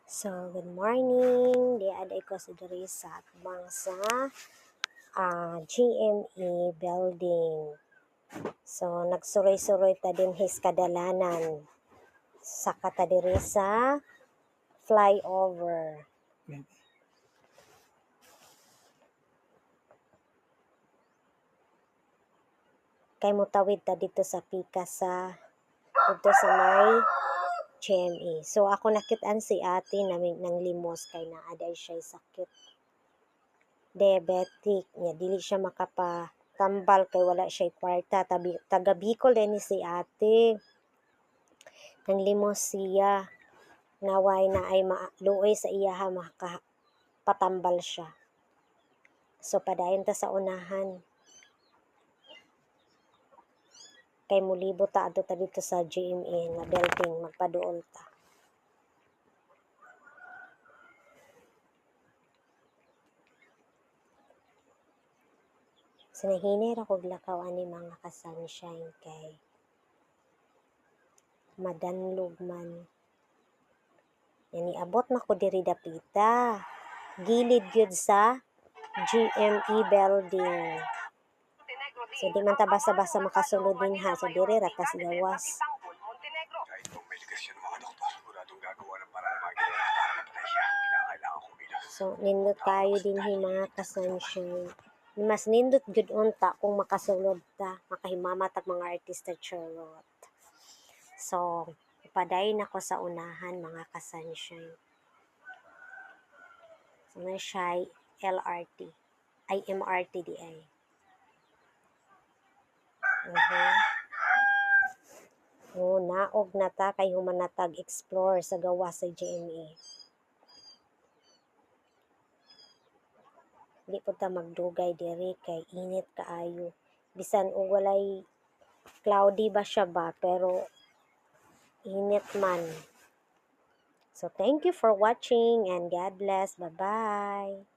So, good morning. Diaday ko si diri sa atbang sa GME building. So, nagsuroy-suroy ta din his kadalanan. Saka ta diri sa flyover. Kay mutawid ta dito sa pika sa dito sa may GME. So, ako nakit-an si ate namin ng limos kay naaday siya sakit. Diabetic niya, dili siya makapatambal kay wala siya kwarta. Taga Bicol din si ate. Nang limos siya. Naway na ay luoy sa iyaha makapatambal siya. So, padayon ta sa unahan. Kay mulibo ta adto ta dito sa GMA nga building, magpaduol ta. Sinahinir ako glakaw ani mga ka-sunshine kay madanlog man. Yani abot na ko diri dapita. Gilid gyud sa GME building. So di man ta basa-basa makasulod din ha. So diri ra tas gawas. So nindot kayo din mga ka-sunshine. Mas nindot gud unta kung makasulod ta, makahimamatag mga artista charot. So, ipadayon ako sa unahan mga ka-sunshine. So, na siya LRT. Ay, MRT di ay. Oh, naog na ta kay humanatag explore sa gawa sa GMA. Di po ta magdugay diri kay init kaayo. Bisan og walay cloudy ba siya ba, pero init man. So, thank you for watching and God bless. Bye-bye.